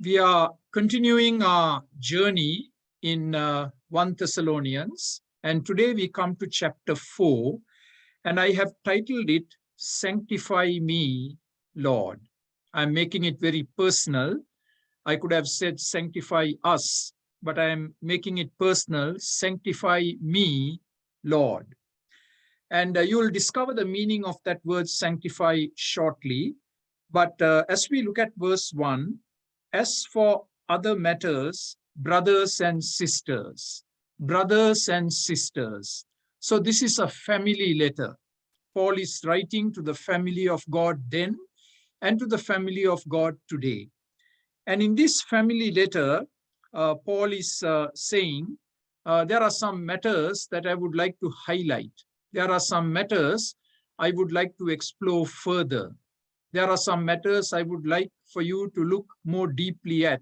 We are continuing our journey in 1 Thessalonians, and today we come to chapter 4, and I have titled it Sanctify Me, Lord. I'm making it very personal. I could have said sanctify us, but I am making it personal. Sanctify me, Lord. And you will discover the meaning of that word sanctify shortly. But as we look at verse 1, as for other matters, brothers and sisters. So this is a family letter. Paul is writing to the family of God then and to the family of God today. And in this family letter, Paul is saying, there are some matters that I would like to highlight. There are some matters I would like to explore further. There are some matters I would like for you to look more deeply at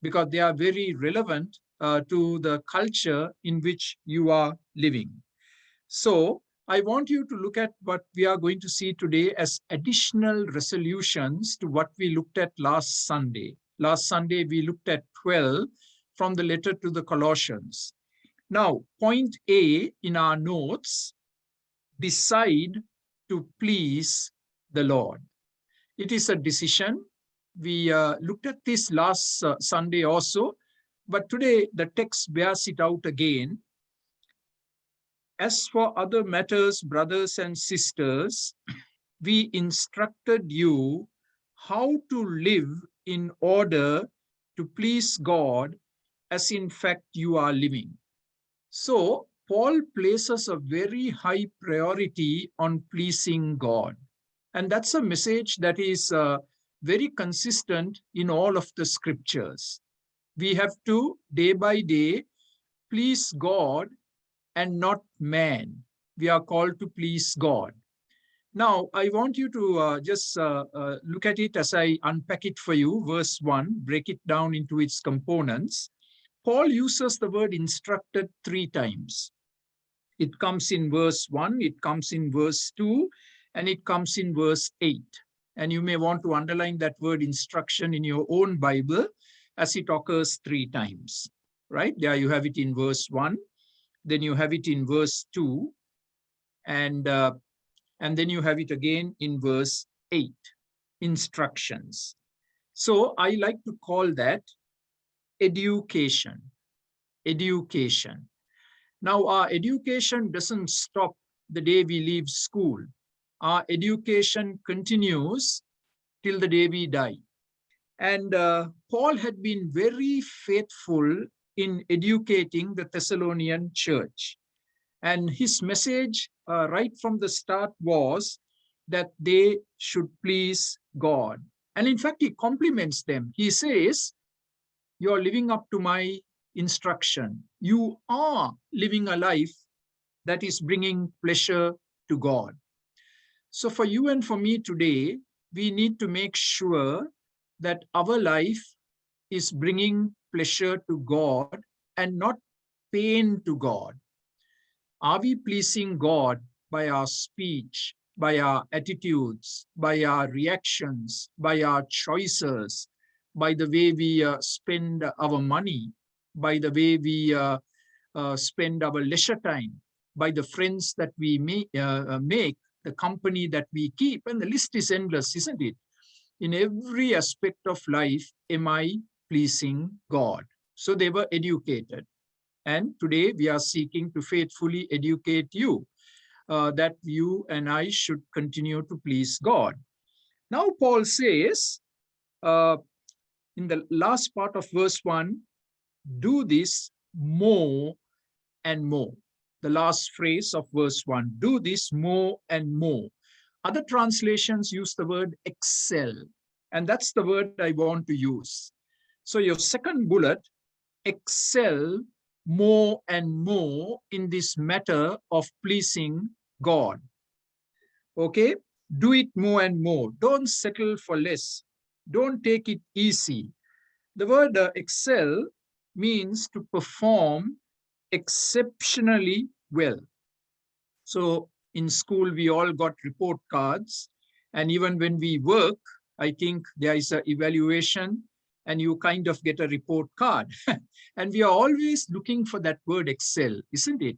because they are very relevant to the culture in which you are living. So, I want you to look at what we are going to see today as additional resolutions to what we looked at last Sunday. Last Sunday, we looked at 12 from the letter to the Colossians. Now, point A in our notes, decide to please the Lord. It is a decision. We looked at this last Sunday also, but today the text bears it out again. As for other matters, brothers and sisters, we instructed you how to live in order to please God, as in fact you are living. So, Paul places a very high priority on pleasing God. And that's a message that is very consistent in all of the scriptures. We have to, day by day, please God and not man. We are called to please God. Now, I want you to just look at it as I unpack it for you. Verse 1, break it down into its components. Paul uses the word instructed 3 times. It comes in verse 1, it comes in verse 2, and it comes in verse 8. And you may want to underline that word instruction in your own Bible as it occurs 3 times. Right? There you have it in verse 1. Then you have it in verse 2, and then you have it again in verse 8, instructions. So I like to call that education. Education. Now, our education doesn't stop the day we leave school. Our education continues till the day we die. And Paul had been very faithful in educating the Thessalonian church. And his message right from the start was that they should please God. And in fact, he compliments them. He says, you're living up to my instruction. You are living a life that is bringing pleasure to God. So for you and for me today, we need to make sure that our life is bringing pleasure to God and not pain to God. Are we pleasing God by our speech, by our attitudes, by our reactions, by our choices, by the way we spend our money, by the way we spend our leisure time, by the friends that we make, the company that we keep, and the list is endless, isn't it? In every aspect of life, am I pleasing God? So they were educated. And today we are seeking to faithfully educate you that you and I should continue to please God. Now, Paul says in the last part of verse 1, do this more and more. The last phrase of verse 1, do this more and more. Other translations use the word excel, and that's the word I want to use. So your second bullet, excel more and more in this matter of pleasing God. Okay? Do it more and more. Don't settle for less. Don't take it easy. The word excel means to perform exceptionally well. So in school, we all got report cards. And even when we work, I think there is an evaluation. and you kind of get a report card. And we are always looking for that word excel, isn't it?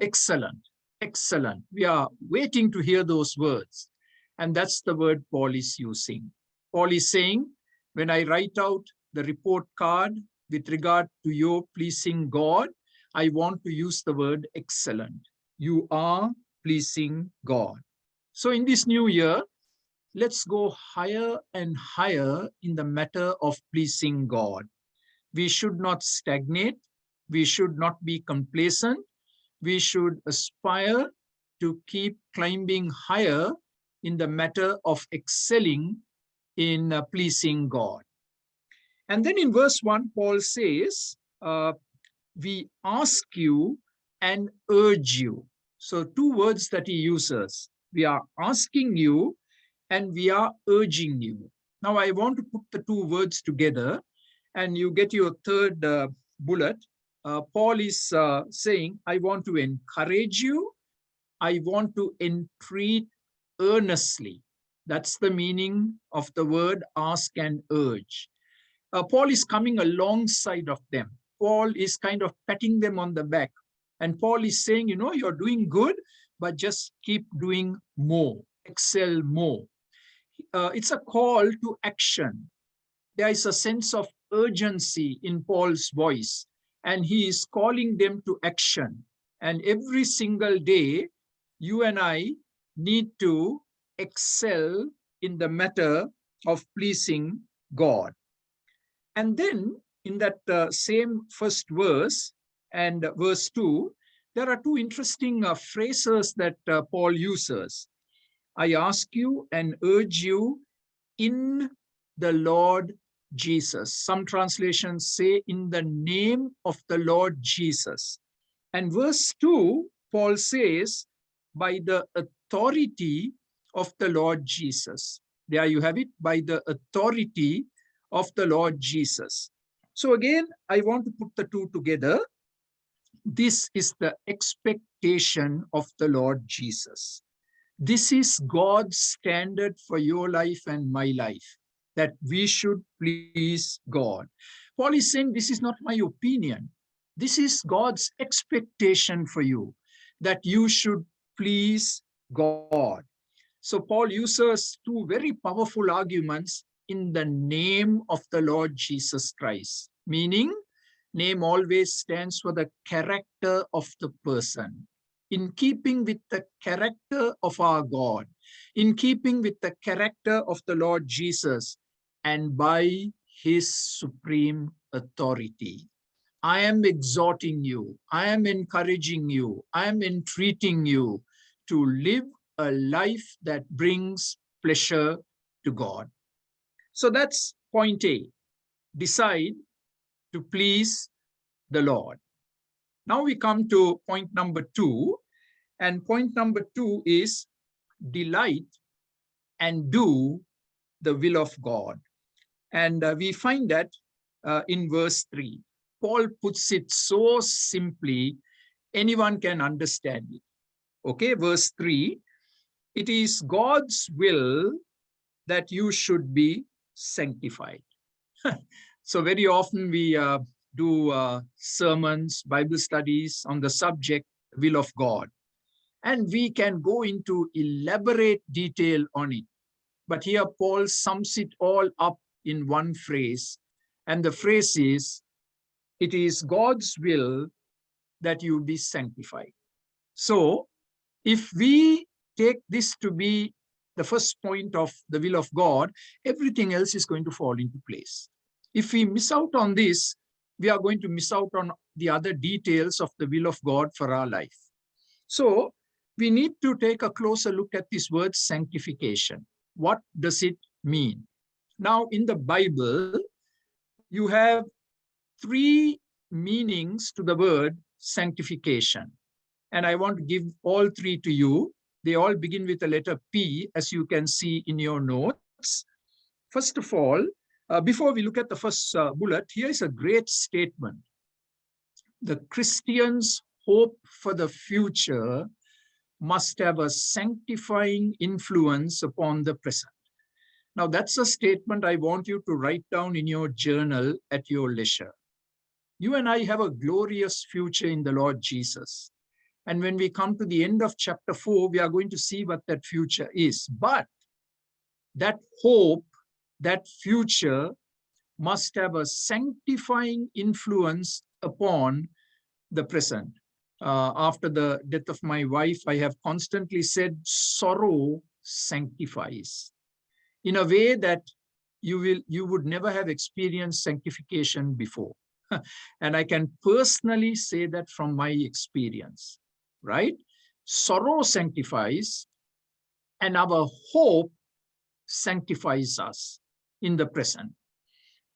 Excellent, excellent. We are waiting to hear those words. And that's the word Paul is using. Paul is saying, when I write out the report card with regard to your pleasing God, I want to use the word excellent. You are pleasing God. So in this new year, let's go higher and higher in the matter of pleasing God. We should not stagnate. We should not be complacent. We should aspire to keep climbing higher in the matter of excelling in pleasing God. And then in verse 1, Paul says, we ask you and urge you. So two words that he uses. We are asking you and we are urging you. Now I want to put the two words together and you get your third bullet. Paul is saying, I want to encourage you. I want to entreat earnestly. That's the meaning of the word ask and urge. Paul is coming alongside of them. Paul is kind of patting them on the back. And Paul is saying, you know, you're doing good, but just keep doing more, excel more. It's a call to action. There is a sense of urgency in Paul's voice, and he is calling them to action. And every single day, you and I need to excel in the matter of pleasing God. And then in that same first verse and verse 2, there are two interesting phrases that Paul uses. I ask you and urge you in the Lord Jesus. Some translations say in the name of the Lord Jesus. And verse 2, Paul says, by the authority of the Lord Jesus. There you have it, by the authority of the Lord Jesus. So again, I want to put the two together. This is the expectation of the Lord Jesus. This is God's standard for your life and my life, that we should please God. Paul is saying, this is not my opinion. This is God's expectation for you, that you should please God. So Paul uses two very powerful arguments in the name of the Lord Jesus Christ, meaning name always stands for the character of the person. In keeping with the character of our God, in keeping with the character of the Lord Jesus, and by his supreme authority. I am exhorting you, I am encouraging you, I am entreating you to live a life that brings pleasure to God. So that's point A. Decide to please the Lord. Now we come to point number 2. And point number 2 is delight and do the will of God. And we find that in verse 3. Paul puts it so simply, anyone can understand it. Okay, verse 3. It is God's will that you should be sanctified. So very often we do sermons, Bible studies on the subject, will of God. And we can go into elaborate detail on it. But here Paul sums it all up in one phrase. And the phrase is, it is God's will that you be sanctified. So if we take this to be the first point of the will of God, everything else is going to fall into place. If we miss out on this, we are going to miss out on the other details of the will of God for our life. So we need to take a closer look at this word sanctification. What does it mean? Now, in the Bible, you have 3 meanings to the word sanctification. And I want to give all 3 to you. They all begin with the letter P, as you can see in your notes. First of all, before we look at the first bullet, here is a great statement. The Christian's hope for the future must have a sanctifying influence upon the present. Now, that's a statement I want you to write down in your journal at your leisure. You and I have a glorious future in the Lord Jesus. And when we come to the end of chapter 4, we are going to see what that future is. But that hope, that future, must have a sanctifying influence upon the present. After the death of my wife, I have constantly said sorrow sanctifies in a way that you would never have experienced sanctification before. And I can personally say that from my experience, right? Sorrow sanctifies, and our hope sanctifies us in the present.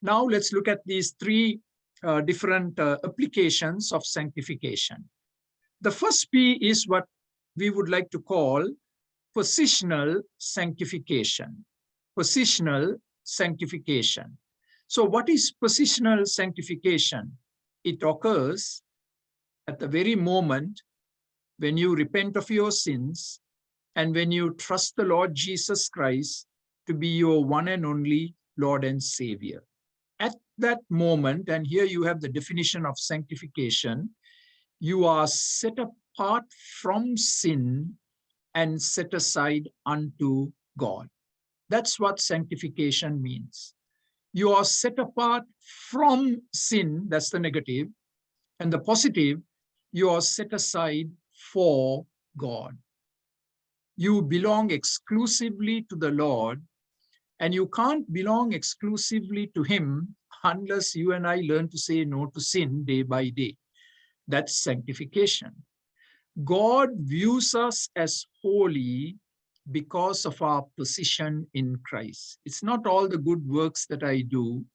Now let's look at these three different applications of sanctification. The first P is what we would like to call positional sanctification. Positional sanctification. So what is positional sanctification? It occurs at the very moment when you repent of your sins and when you trust the Lord Jesus Christ to be your one and only Lord and Savior. At that moment, and here you have the definition of sanctification, you are set apart from sin and set aside unto God. That's what sanctification means. You are set apart from sin, that's the negative, and the positive, you are set aside for God. You belong exclusively to the Lord, and you can't belong exclusively to Him unless you and I learn to say no to sin day by day. That's sanctification. God views us as holy because of our position in Christ. It's not all the good works that I do.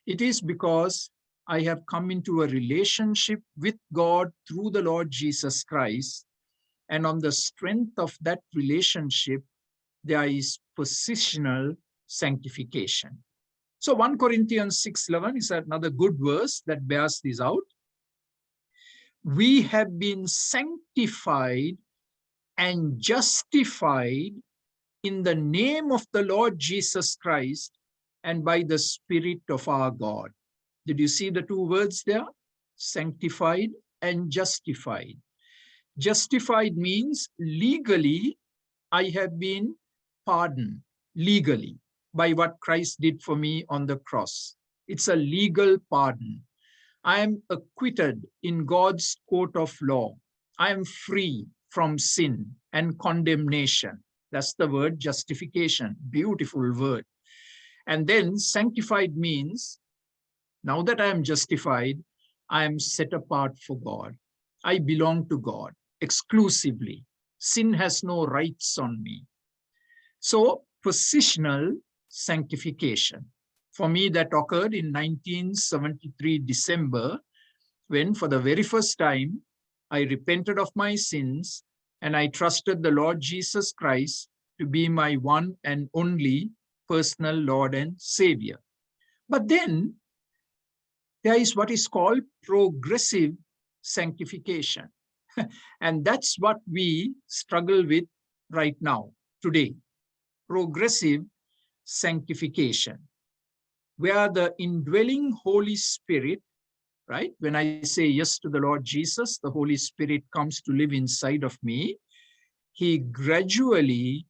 It is because I have come into a relationship with God through the Lord Jesus Christ. And on the strength of that relationship, there is positional sanctification. So 1 Corinthians 6:11 is another good verse that bears this out. We have been sanctified and justified in the name of the Lord Jesus Christ and by the Spirit of our God. Did you see the two words there? Sanctified and justified. Justified means legally I have been pardoned, legally, by what Christ did for me on the cross. It's a legal pardon. I am acquitted in God's court of law. I am free from sin and condemnation. That's the word justification, beautiful word. And then sanctified means, now that I am justified, I am set apart for God. I belong to God exclusively. Sin has no rights on me. So positional sanctification. For me, that occurred in 1973 December, when for the very first time, I repented of my sins and I trusted the Lord Jesus Christ to be my one and only personal Lord and Savior. But then there is what is called progressive sanctification. And that's what we struggle with right now, today. Progressive sanctification, where the indwelling Holy Spirit, right? When I say yes to the Lord Jesus, the Holy Spirit comes to live inside of me. He gradually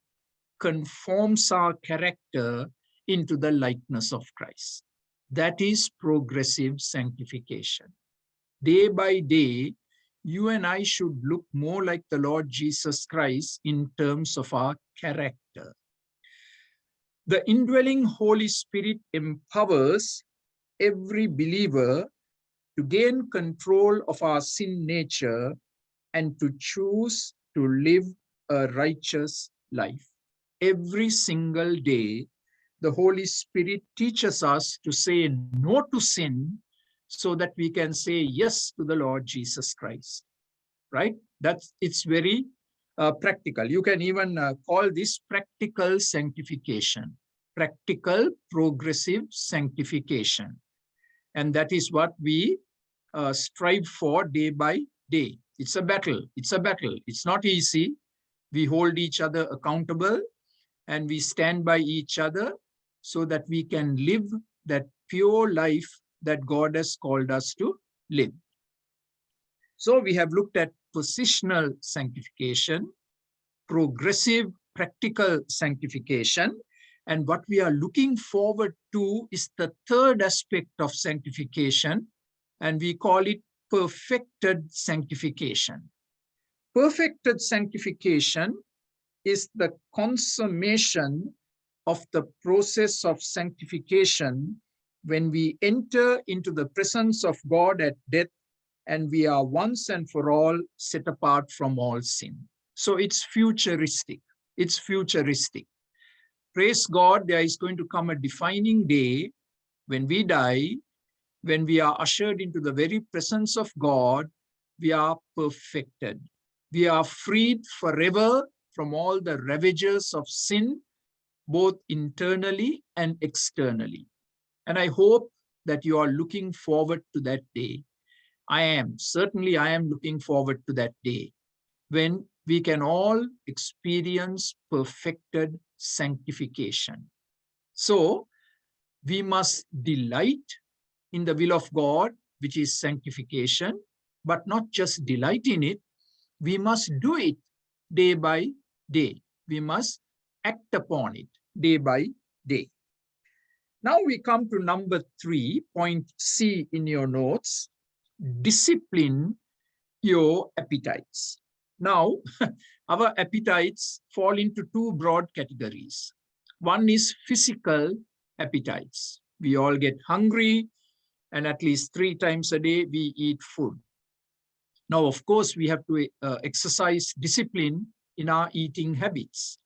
conforms our character into the likeness of Christ. That is progressive sanctification. Day by day, you and I should look more like the Lord Jesus Christ in terms of our character. The indwelling Holy Spirit empowers every believer to gain control of our sin nature and to choose to live a righteous life. Every single day, the Holy Spirit teaches us to say no to sin so that we can say yes to the Lord Jesus Christ, right? It's very practical. You can even call this practical sanctification, practical progressive sanctification. And that is what we strive for day by day. It's a battle. It's a battle. It's not easy. We hold each other accountable and we stand by each other so that we can live that pure life that God has called us to live. So we have looked at positional sanctification, progressive practical sanctification, and what we are looking forward to is the third aspect of sanctification, and we call it perfected sanctification. Perfected sanctification is the consummation of the process of sanctification when we enter into the presence of God at death and we are once and for all set apart from all sin. So it's futuristic. It's futuristic. Praise God, there is going to come a defining day when we die, when we are ushered into the very presence of God, we are perfected. We are freed forever from all the ravages of sin, both internally and externally. And I hope that you are looking forward to that day. I am looking forward to that day when we can all experience perfected sanctification. So we must delight in the will of God, which is sanctification, but not just delight in it. We must do it day by day. We must act upon it day by day. Now we come to number 3, point C in your notes, discipline your appetites. Now, our appetites fall into 2 broad categories. One is physical appetites. We all get hungry, and at least 3 times a day we eat food. Now, of course, we have to exercise discipline in our eating habits.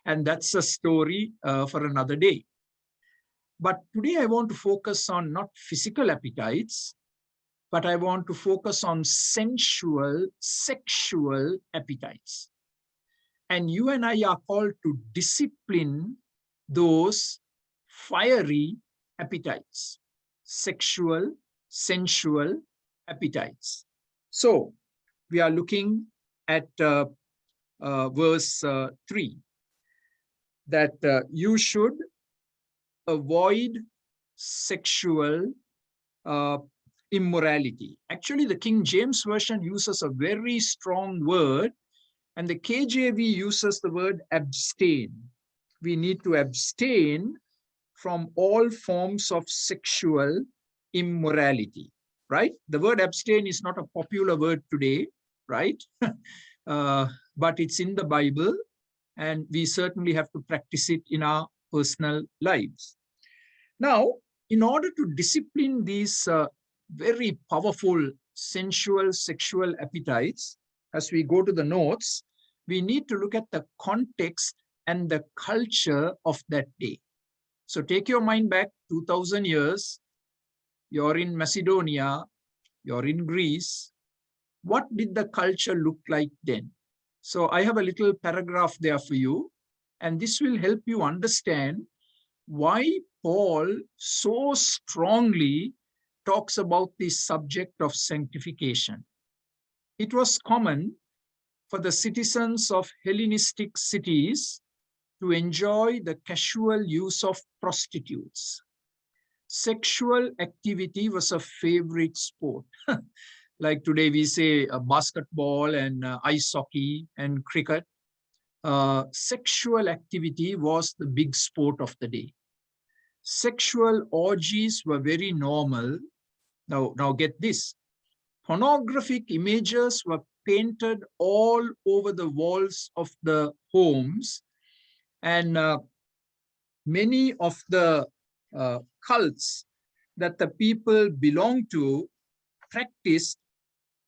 And that's a story for another day. But today I want to focus on not physical appetites, but I want to focus on sensual, sexual appetites. And you and I are called to discipline those fiery appetites, sexual, sensual appetites. So we are looking at verse 3, that you should avoid sexual immorality. Actually, the King James Version uses a very strong word, and the KJV uses the word abstain. We need to abstain from all forms of sexual immorality, right? The word abstain is not a popular word today, right? But it's in the Bible, and we certainly have to practice it in our personal lives. Now, in order to discipline these very powerful sensual sexual appetites, as we go to the notes, we need to look at the context and the culture of that day. So take your mind back 2,000 years. You're in Macedonia, you're in Greece. What did the culture look like then? So I have a little paragraph there for you, and this will help you understand why Paul so strongly talks about the subject of sanctification. It was common for the citizens of Hellenistic cities to enjoy the casual use of prostitutes. Sexual activity was a favorite sport. Like today we say basketball and ice hockey and cricket. Sexual activity was the big sport of the day. Sexual orgies were very normal. Now get this. Pornographic images were painted all over the walls of the homes, and many of the cults that the people belonged to practiced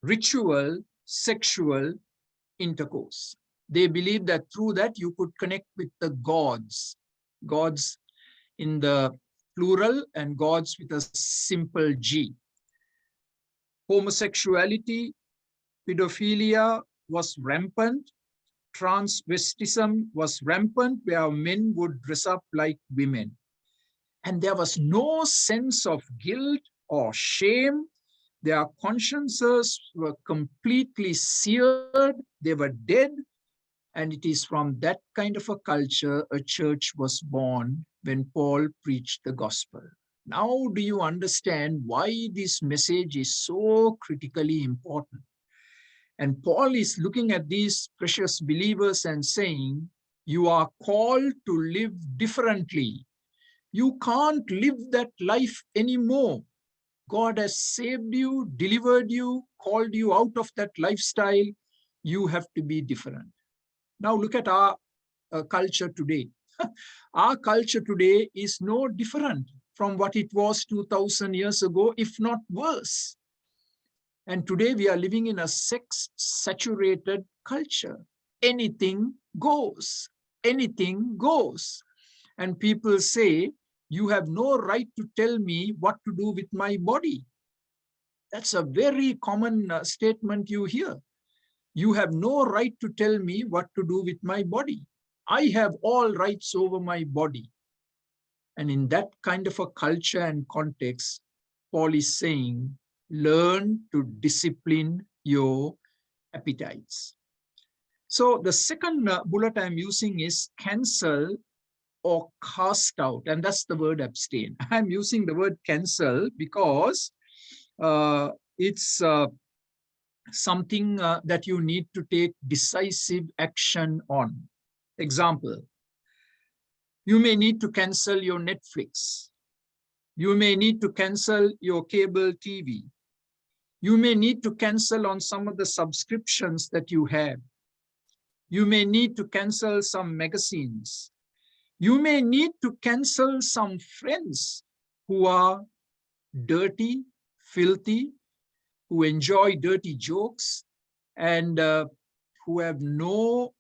ritual sexual intercourse. They believed that through that you could connect with the gods in the plural and gods with a simple G. Homosexuality, pedophilia was rampant. Transvestism was rampant, where men would dress up like women. And there was no sense of guilt or shame. Their consciences were completely seared. They were dead. And it is from that kind of a culture a church was born when Paul preached the gospel. Now, do you understand why this message is so critically important? And Paul is looking at these precious believers and saying, you are called to live differently. You can't live that life anymore. God has saved you, delivered you, called you out of that lifestyle. You have to be different. Now look at our culture today. Our culture today is no different from what it was 2000 years ago, if not worse. And today we are living in a sex-saturated culture. Anything goes. Anything goes. And people say, you have no right to tell me what to do with my body. That's a very common statement you hear. You have no right to tell me what to do with my body. I have all rights over my body. And in that kind of a culture and context, Paul is saying, learn to discipline your appetites. So the second bullet I'm using is cancel or cast out, and that's the word abstain. I'm using the word cancel because it's something that you need to take decisive action on. Example, you may need to cancel your Netflix. You may need to cancel your cable TV. You may need to cancel on some of the subscriptions that you have. You may need to cancel some magazines. You may need to cancel some friends who are dirty, filthy, who enjoy dirty jokes, and who have no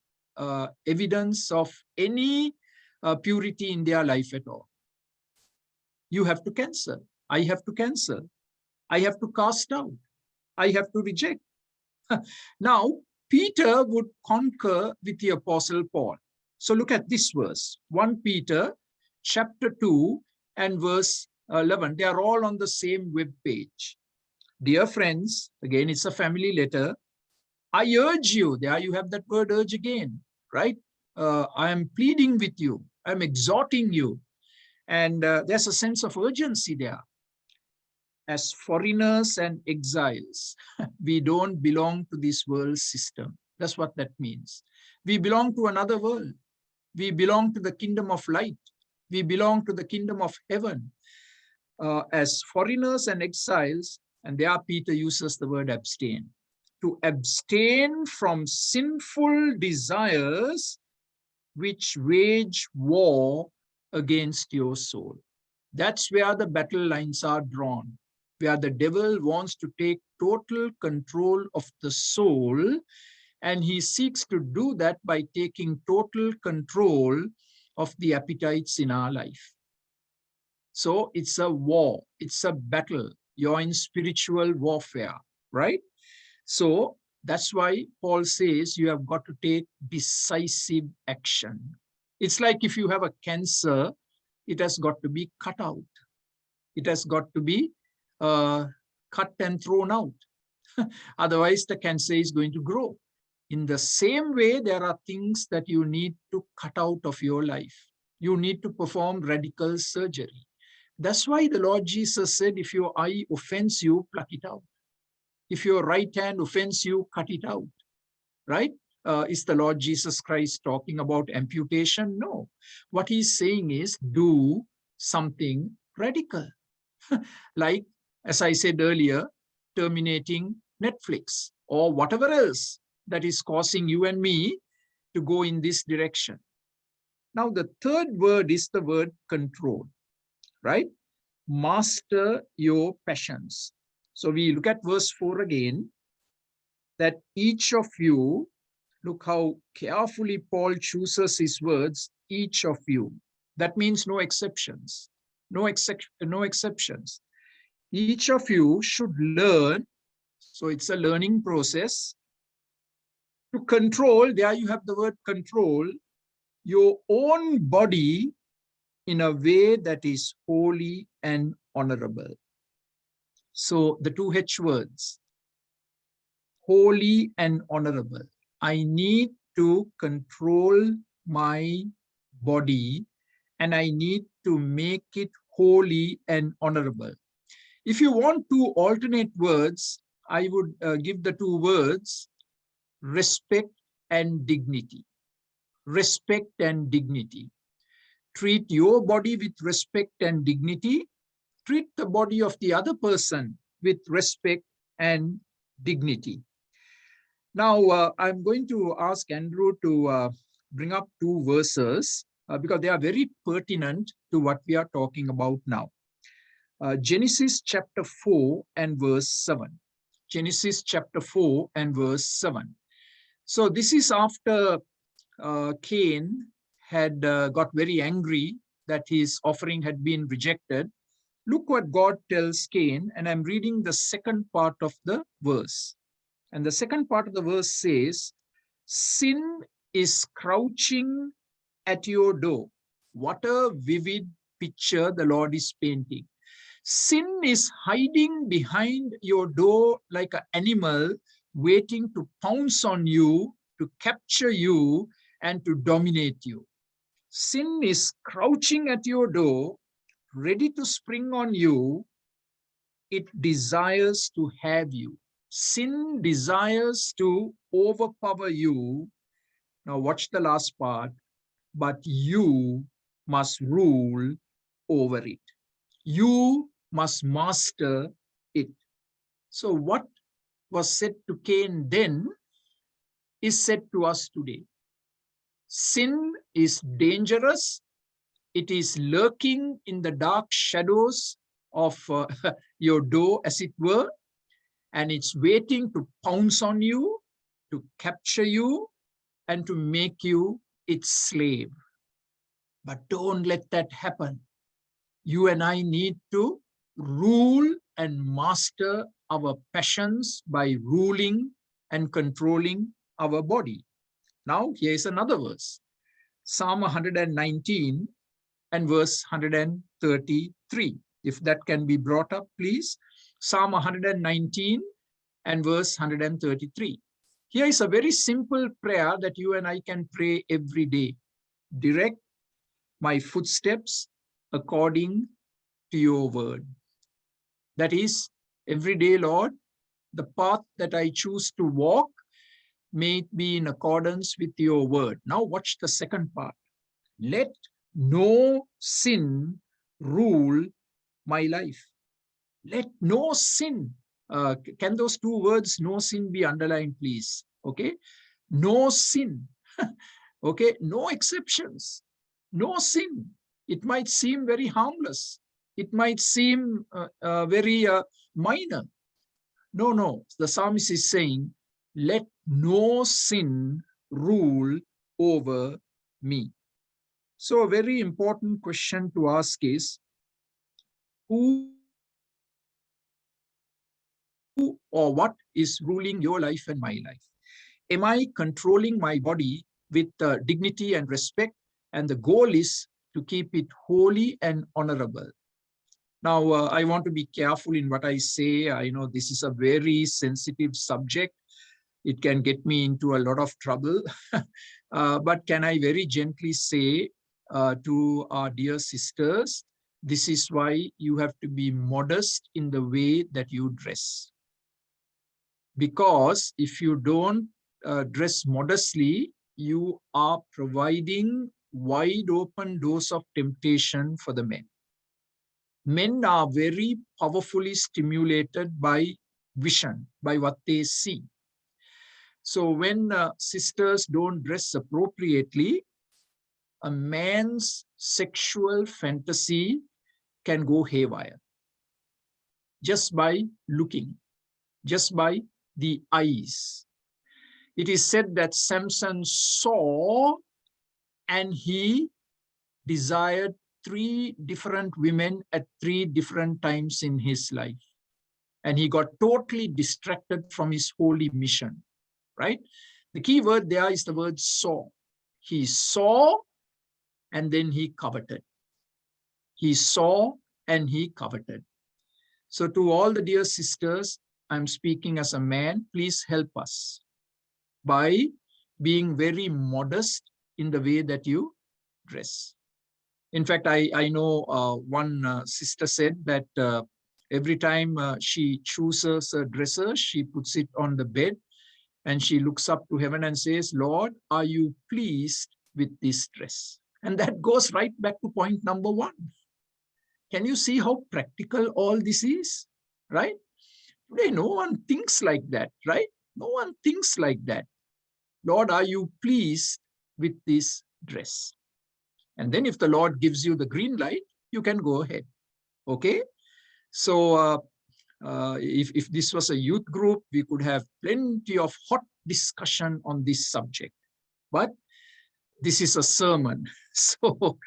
evidence of any purity in their life at all. You have to cancel. I have to cancel. I have to cast out. I have to reject. Now, Peter would concur with the Apostle Paul. So look at this verse, 1 Peter chapter 2 and verse 11. They are all on the same web page. Dear friends, again, it's a family letter. I urge you, there you have that word urge again, right? I am pleading with you. I'm exhorting you. And there's a sense of urgency there. As foreigners and exiles, we don't belong to this world system. That's what that means. We belong to another world. We belong to the kingdom of light. We belong to the kingdom of heaven. As foreigners and exiles, and there Peter uses the word abstain. To abstain from sinful desires which wage war against your soul. That's where the battle lines are drawn, where the devil wants to take total control of the soul, and he seeks to do that by taking total control of the appetites in our life. So it's a war, it's a battle. You're in spiritual warfare, right? So that's why Paul says you have got to take decisive action. It's like if you have a cancer, it has got to be cut out. It has got to be cut and thrown out. Otherwise, the cancer is going to grow. In the same way, there are things that you need to cut out of your life. You need to perform radical surgery. That's why the Lord Jesus said, if your eye offends you, pluck it out. If your right hand offends you, cut it out, right? Is the Lord Jesus Christ talking about amputation? No. What he's saying is do something radical. Like, as I said earlier, terminating Netflix or whatever else that is causing you and me to go in this direction. Now, the third word is the word control, right? Master your passions. So we look at verse 4 again, that each of you, look how carefully Paul chooses his words, each of you. That means no exceptions, no exceptions. Each of you should learn, so it's a learning process, to control, there you have the word control, your own body in a way that is holy and honorable. So the two H words, holy and honorable. I need to control my body and I need to make it holy and honorable. If you want two alternate words, I would give the two words respect and dignity. Respect and dignity. Treat your body with respect and dignity. Treat the body of the other person with respect and dignity. Now, I'm going to ask Andrew to bring up two verses because they are very pertinent to what we are talking about now. Genesis chapter 4 and verse 7. Genesis chapter 4 and verse 7. So this is after Cain had got very angry that his offering had been rejected. Look what God tells Cain, and I'm reading the second part of the verse. And the second part of the verse says, sin is crouching at your door. What a vivid picture the Lord is painting. Sin is hiding behind your door like an animal waiting to pounce on you, to capture you, and to dominate you. Sin is crouching at your door, ready to spring on you. It desires to have you. Sin desires to overpower you. Now watch the last part. But you must rule over it. You must master it. So what was said to Cain then is said to us today. Sin is dangerous. It is lurking in the dark shadows of your door, as it were, and it's waiting to pounce on you, to capture you, and to make you its slave. But don't let that happen. You and I need to rule and master our passions by ruling and controlling our body. Now, here is another verse. Psalm 119 and verse 133. If that can be brought up, please. Psalm 119 and verse 133. Here is a very simple prayer that you and I can pray every day. Direct my footsteps according to your word. That is, every day, Lord, the path that I choose to walk, may it be in accordance with your word. Now watch the second part. Let no sin rule my life. Let no sin. Can those two words, no sin, be underlined, please? Okay. No sin. Okay. No exceptions. No sin. It might seem very harmless. It might seem very minor. No. The psalmist is saying, let no sin rule over me. So a very important question to ask is, who or what is ruling your life and my life? Am I controlling my body with dignity and respect? And the goal is to keep it holy and honorable. Now, I want to be careful in what I say. I know this is a very sensitive subject. It can get me into a lot of trouble. But can I very gently say to our dear sisters, this is why you have to be modest in the way that you dress. Because if you don't dress modestly, you are providing wide open doors of temptation for the men. Men are very powerfully stimulated by vision, by what they see. So when sisters don't dress appropriately, a man's sexual fantasy can go haywire just by looking, just by the eyes. It is said that Samson saw and he desired 3 different women at 3 different times in his life. And he got totally distracted from his holy mission, right? The key word there is the word saw. He saw and then he coveted. He saw and he coveted. So to all the dear sisters, I'm speaking as a man, please help us by being very modest in the way that you dress. In fact, I know one sister said that every time she chooses a dresser, she puts it on the bed and she looks up to heaven and says, Lord, are you pleased with this dress? And that goes right back to point number one. Can you see how practical all this is? Right? Today, no one thinks like that, right? No one thinks like that. Lord, are you pleased with this dress? And then if the Lord gives you the green light, you can go ahead. Okay? So if this was a youth group, we could have plenty of hot discussion on this subject. But this is a sermon. So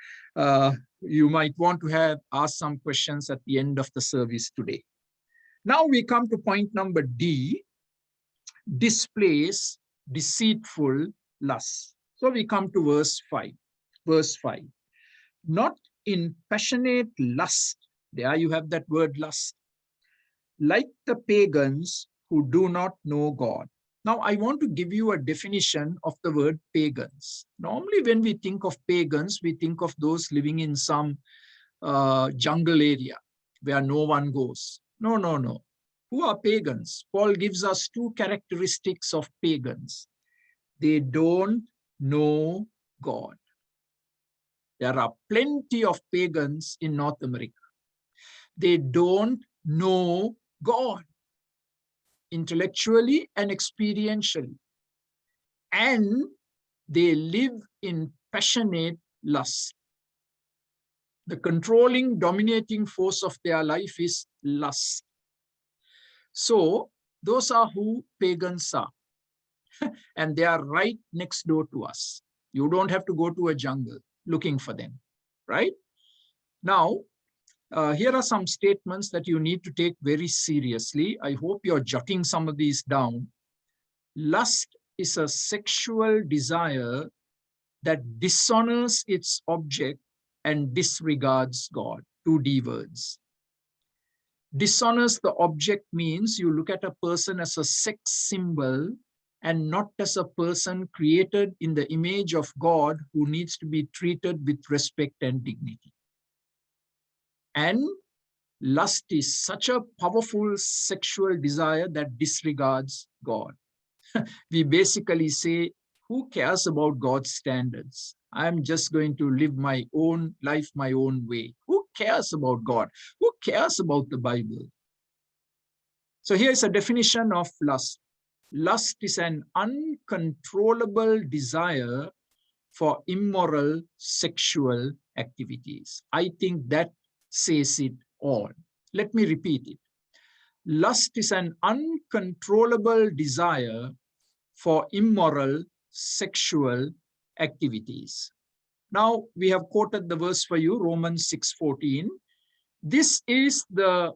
you might want to ask some questions at the end of the service today. Now we come to point number D, displays deceitful lust. So we come to verse 5. Verse 5. Not in passionate lust. There you have that word lust. Like the pagans who do not know God. Now, I want to give you a definition of the word pagans. Normally, when we think of pagans, we think of those living in some jungle area where no one goes. No, no, no. Who are pagans? Paul gives us two characteristics of pagans. They don't know God. There are plenty of pagans in North America. They don't know God intellectually and experientially. And they live in passionate lust. The controlling, dominating force of their life is lust. So those are who pagans are. And they are right next door to us. You don't have to go to a jungle looking for them, right? Now, here are some statements that you need to take very seriously. I hope you're jotting some of these down. Lust is a sexual desire that dishonors its object and disregards God. 2D words. Dishonors the object means you look at a person as a sex symbol and not as a person created in the image of God who needs to be treated with respect and dignity. And lust is such a powerful sexual desire that disregards God. We basically say, who cares about God's standards? I'm just going to live my own life my own way. Who cares about God? Who cares about the Bible? So here's a definition of lust. Lust is an uncontrollable desire for immoral sexual activities. I think that says it all. Let me repeat it. Lust is an uncontrollable desire for immoral sexual activities. Now, we have quoted the verse for you, Romans 6:14. This is the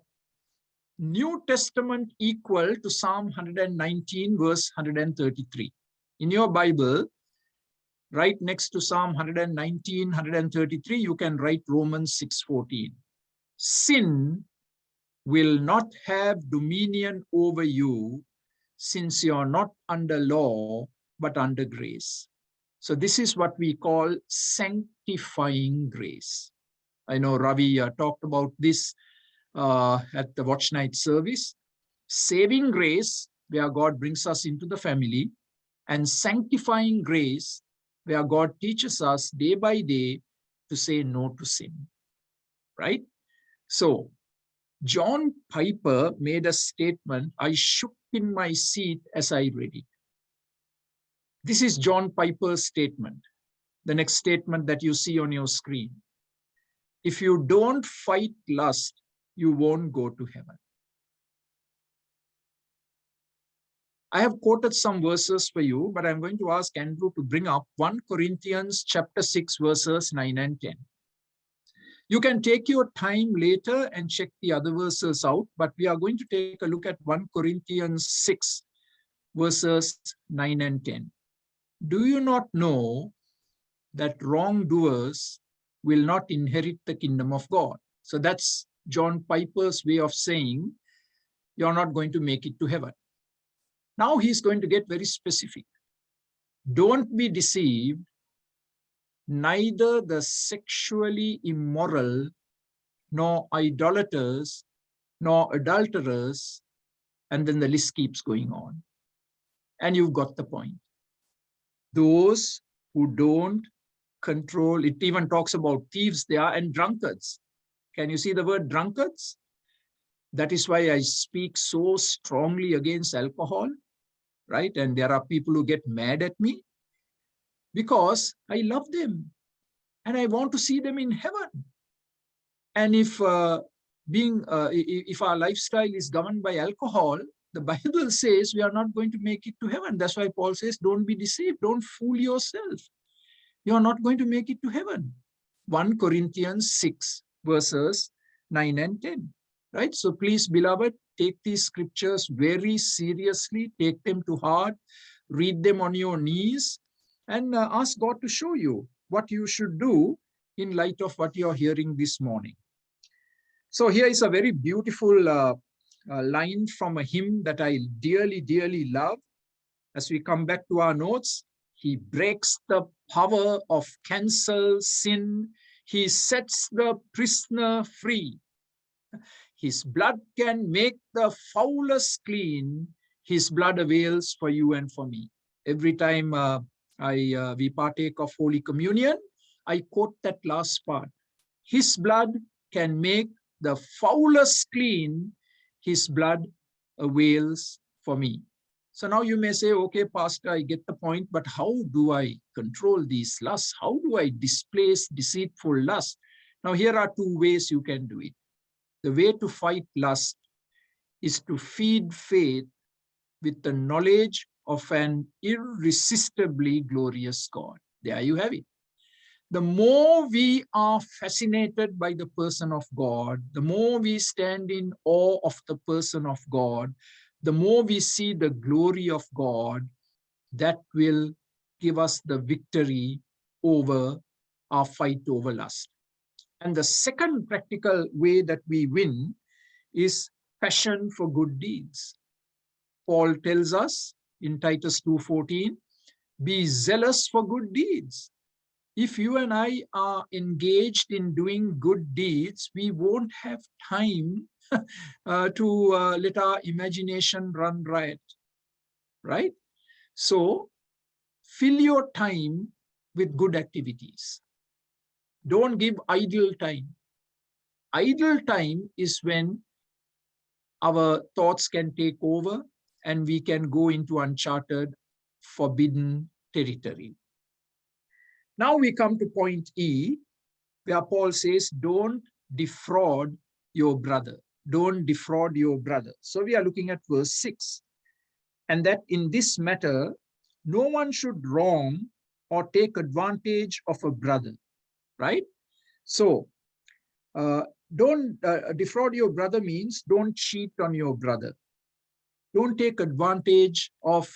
New Testament equal to Psalm 119, verse 133. In your Bible, right next to Psalm 119, 133, you can write Romans 6:14. Sin will not have dominion over you, since you are not under law, but under grace. So this is what we call sanctifying grace. I know Ravi talked about this at the Watch Night service. Saving grace, where God brings us into the family, and sanctifying grace, where God teaches us day by day to say no to sin. Right? So, John Piper made a statement. I shook in my seat as I read it. This is John Piper's statement. The next statement that you see on your screen. If you don't fight lust, you won't go to heaven. I have quoted some verses for you, but I'm going to ask Andrew to bring up 1 Corinthians chapter 6, verses 9 and 10. You can take your time later and check the other verses out, but we are going to take a look at 1 Corinthians 6, verses 9 and 10. Do you not know that wrongdoers will not inherit the kingdom of God? So that's John Piper's way of saying you're not going to make it to heaven. Now he's going to get very specific. Don't be deceived. neither the sexually immoral, nor idolaters, nor adulterers, and then the list keeps going on. And you've got the point. Those who don't control, it even talks about thieves there and drunkards. Can you see the word drunkards? That is why I speak so strongly against alcohol, right? And there are people who get mad at me because I love them and I want to see them in heaven. And if if our lifestyle is governed by alcohol, the Bible says we are not going to make it to heaven. That's why Paul says, don't be deceived. Don't fool yourself. You are not going to make it to heaven. 1 Corinthians 6, verses 9 and 10. Right? So please, beloved, take these scriptures very seriously. Take them to heart. Read them on your knees and ask God to show you what you should do in light of what you're hearing this morning. So here is a very beautiful line from a hymn that I dearly, dearly love. As we come back to our notes, he breaks the power of cancel sin. He sets the prisoner free. His blood can make the foulest clean. His blood avails for you and for me. Every time we partake of Holy Communion, I quote that last part. His blood can make the foulest clean. His blood avails for me. So now you may say, okay, Pastor, I get the point, but how do I control these lusts? How do I displace deceitful lust? Now here are two ways you can do it. The way to fight lust is to feed faith with the knowledge of an irresistibly glorious God. There you have it. The more we are fascinated by the person of God, the more we stand in awe of the person of God, the more we see the glory of God, that will give us the victory over our fight over lust. And the second practical way that we win is passion for good deeds. Paul tells us in Titus 2:14, be zealous for good deeds. If you and I are engaged in doing good deeds, we won't have time to let our imagination run riot, right? So fill your time with good activities. Don't give idle time. Idle time is when our thoughts can take over and we can go into uncharted, forbidden territory. Now we come to point E, where Paul says, don't defraud your brother. Don't defraud your brother. So we are looking at verse 6. And that in this matter, no one should wrong or take advantage of a brother, right? So don't defraud your brother means don't cheat on your brother. Don't take advantage of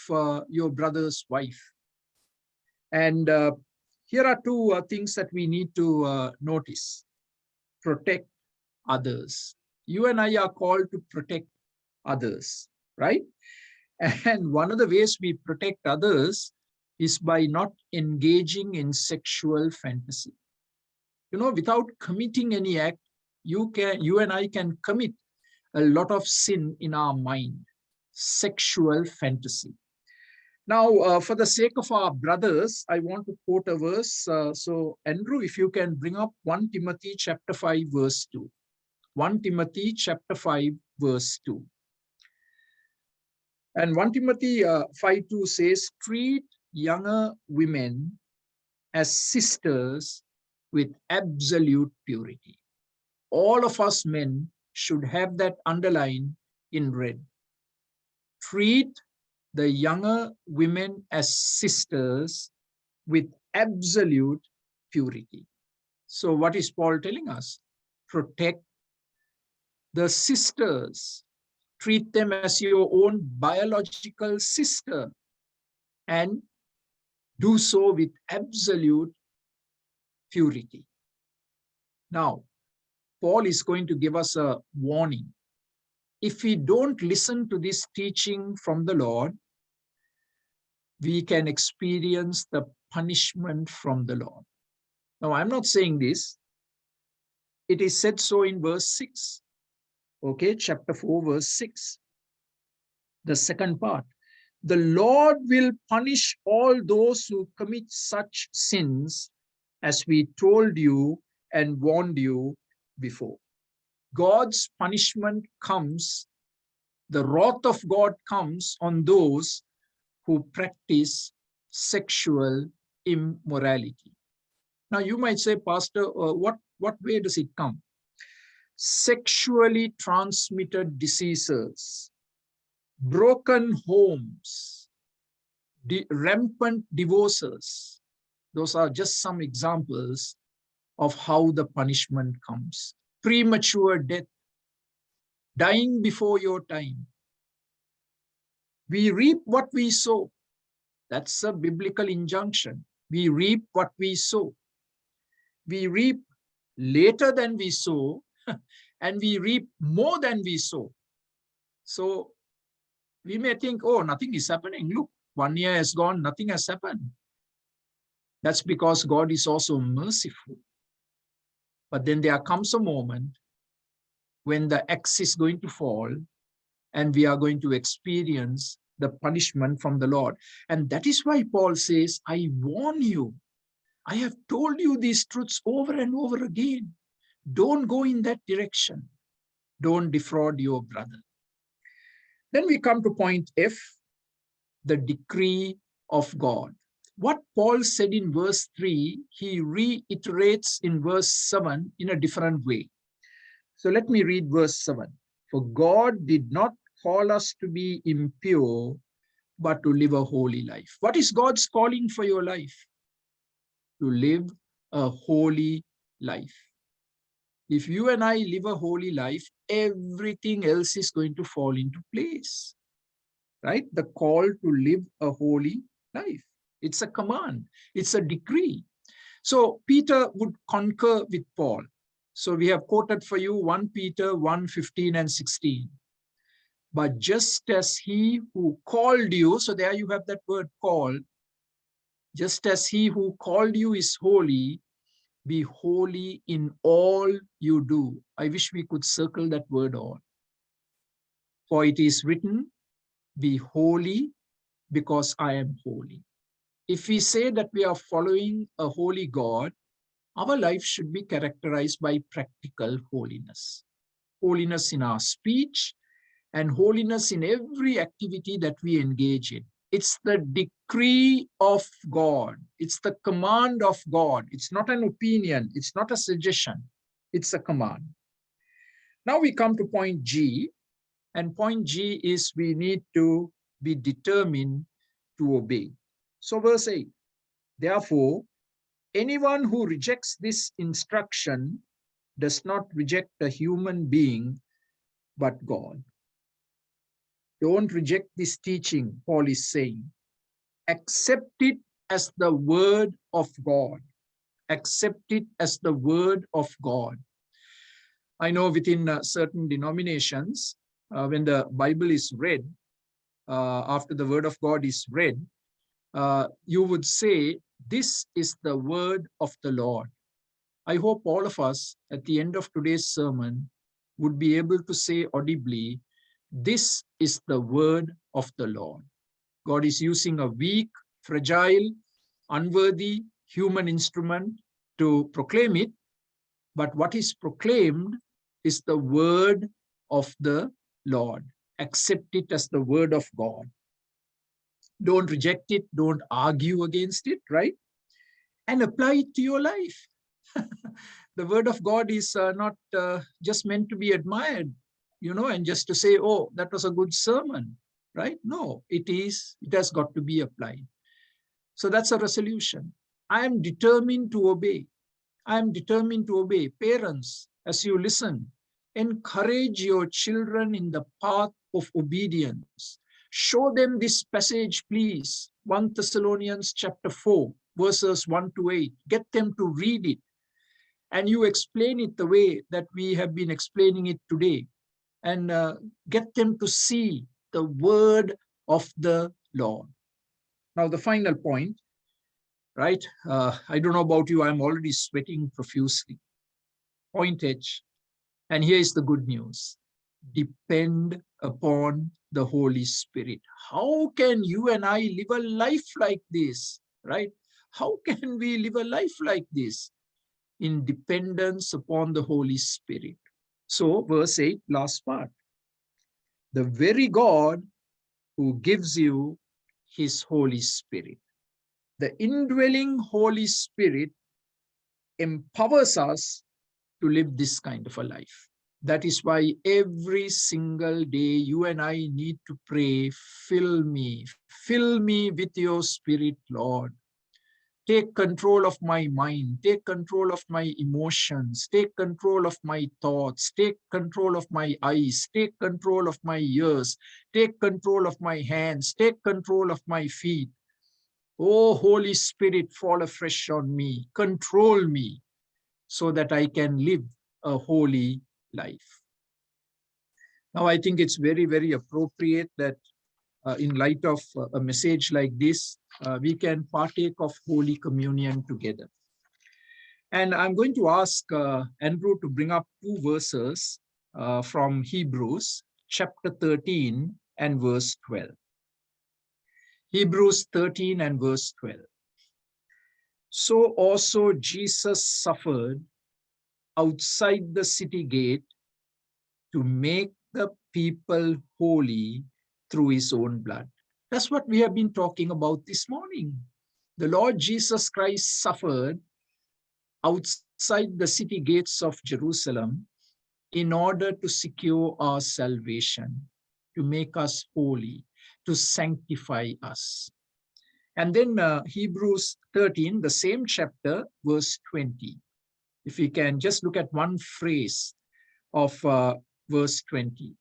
your brother's wife. And here are two things that we need to notice. Protect others. You and I are called to protect others, right? And one of the ways we protect others is by not engaging in sexual fantasy. You know, without committing any act, you and I can commit a lot of sin in our mind, sexual fantasy. Now, for the sake of our brothers, I want to quote a verse. So, Andrew, if you can bring up 1 Timothy chapter 5, verse 2. 1 Timothy chapter 5, verse 2. And 1 Timothy 5:2 says, treat younger women as sisters with absolute purity. All of us men should have that underlined in red. Treat the younger women as sisters with absolute purity. So what is Paul telling us? Protect the sisters. Treat them as your own biological sister and do so with absolute purity. Now, Paul is going to give us a warning. If we don't listen to this teaching from the Lord, we can experience the punishment from the Lord. Now, I'm not saying this. It is said so in verse 6. Okay, chapter 4, verse 6. The second part. The Lord will punish all those who commit such sins as we told you and warned you before. God's punishment comes, the wrath of God comes on those who practice sexual immorality. Now you might say, Pastor, what way does it come? Sexually transmitted diseases, broken homes, rampant divorces. Those are just some examples of how the punishment comes. Premature death, dying before your time. We reap what we sow. That's a biblical injunction. We reap what we sow. We reap later than we sow, and we reap more than we sow. So we may think, oh, nothing is happening. Look, 1 year has gone, nothing has happened. That's because God is also merciful. But then there comes a moment when the axe is going to fall and we are going to experience the punishment from the Lord. And that is why Paul says, I warn you. I have told you these truths over and over again. Don't go in that direction. Don't defraud your brother. Then we come to point F, the decree of God. What Paul said in verse 3, he reiterates in verse 7 in a different way. So let me read verse 7. For God did not call us to be impure, but to live a holy life. What is God's calling for your life? To live a holy life. If you and I live a holy life, everything else is going to fall into place. Right? The call to live a holy life. It's a command. It's a decree. So Peter would concur with Paul. So we have quoted for you 1 Peter 1:15 and 16. But just as he who called you, so there you have that word call, just as he who called you is holy, be holy in all you do. I wish we could circle that word all. For it is written, be holy because I am holy. If we say that we are following a holy God, our life should be characterized by practical holiness. Holiness in our speech and holiness in every activity that we engage in. It's the decree of God. It's the command of God. It's not an opinion. It's not a suggestion. It's a command. Now we come to point G. And point G is we need to be determined to obey. So verse 8, therefore, anyone who rejects this instruction does not reject a human being, but God. Don't reject this teaching, Paul is saying. Accept it as the word of God. Accept it as the word of God. I know within certain denominations, when the Bible is read, after the word of God is read, you would say, this is the word of the Lord. I hope all of us at the end of today's sermon would be able to say audibly, this is the word of the Lord. God is using a weak, fragile, unworthy human instrument to proclaim it, but what is proclaimed is the word of the Lord. Accept it as the word of God. Don't reject it. Don't argue against it, right? And apply it to your life. The word of God is not just meant to be admired, and just to say, oh, that was a good sermon, right? No, it has got to be applied. So that's a resolution. I am determined to obey. I am determined to obey. Parents, as you listen, encourage your children in the path of obedience. Show them this passage, please. 1 Thessalonians chapter 4, verses 1 to 8. Get them to read it. And you explain it the way that we have been explaining it today. And get them to see the word of the Lord. Now, the final point, right? I don't know about you, I'm already sweating profusely. Point H. And here is the good news. Depend upon the Holy Spirit. How can you and I live a life like this, right? How can we live a life like this? In dependence upon the Holy Spirit. So, verse 8, last part. The very God who gives you his Holy Spirit. The indwelling Holy Spirit empowers us to live this kind of a life. That is why every single day you and I need to pray, fill me with your Spirit, Lord. Take control of my mind, take control of my emotions, take control of my thoughts, take control of my eyes, take control of my ears, take control of my hands, take control of my feet. Oh, Holy Spirit, fall afresh on me, control me so that I can live a holy life. Now, I think it's very, very appropriate that in light of a message like this, we can partake of Holy Communion together. And I'm going to ask Andrew to bring up two verses from Hebrews chapter 13 and verse 12. Hebrews 13 and verse 12. So also Jesus suffered outside the city gate to make the people holy through his own blood. That's what we have been talking about this morning. The Lord Jesus Christ suffered outside the city gates of Jerusalem in order to secure our salvation, to make us holy, to sanctify us. And then Hebrews 13, the same chapter, verse 20. If we can just look at one phrase of verse 20.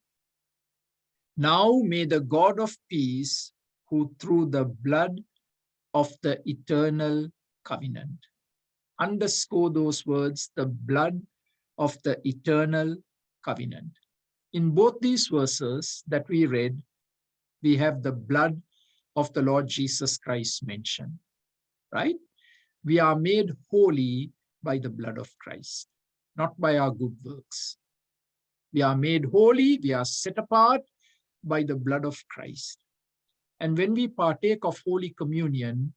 Now may the God of peace, who through the blood of the eternal covenant, underscore those words, the blood of the eternal covenant. In both these verses that we read, we have the blood of the Lord Jesus Christ mentioned, right? We are made holy by the blood of Christ, not by our good works. We are made holy, we are set apart by the blood of Christ. And when we partake of Holy Communion,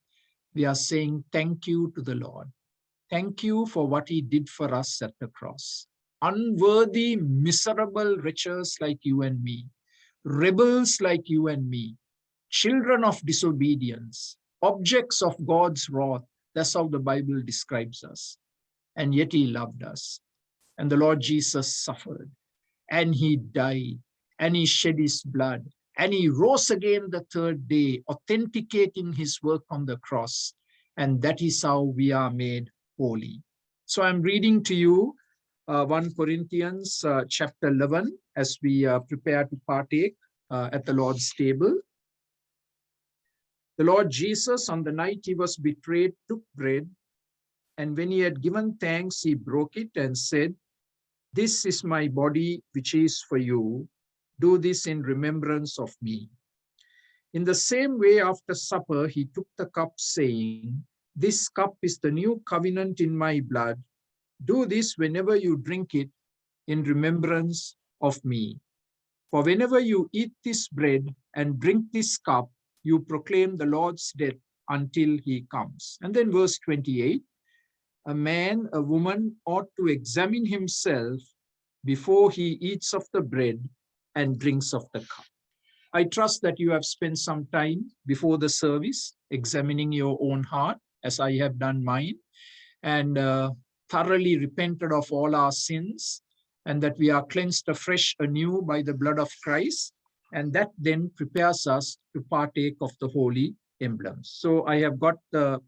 we are saying thank you to the Lord. Thank you for what he did for us at the cross. Unworthy, miserable wretches like you and me, rebels like you and me, children of disobedience, objects of God's wrath. That's how the Bible describes us. And yet he loved us. And the Lord Jesus suffered, and he died, and he shed his blood, and he rose again the third day, authenticating his work on the cross. And that is how we are made holy. So I'm reading to you 1 Corinthians chapter 11 as we prepare to partake at the Lord's table. The Lord Jesus, on the night he was betrayed, took bread, and when he had given thanks, he broke it and said, "This is my body, which is for you. Do this in remembrance of me." In the same way, after supper, he took the cup, saying, "This cup is the new covenant in my blood. Do this whenever you drink it in remembrance of me. For whenever you eat this bread and drink this cup, you proclaim the Lord's death until he comes." And then verse 28, a man, a woman ought to examine himself before he eats of the bread and drinks of the cup. I trust that you have spent some time before the service examining your own heart, as I have done mine, and thoroughly repented of all our sins, and that we are cleansed afresh anew by the blood of Christ, and that then prepares us to partake of the holy emblems. So I have got the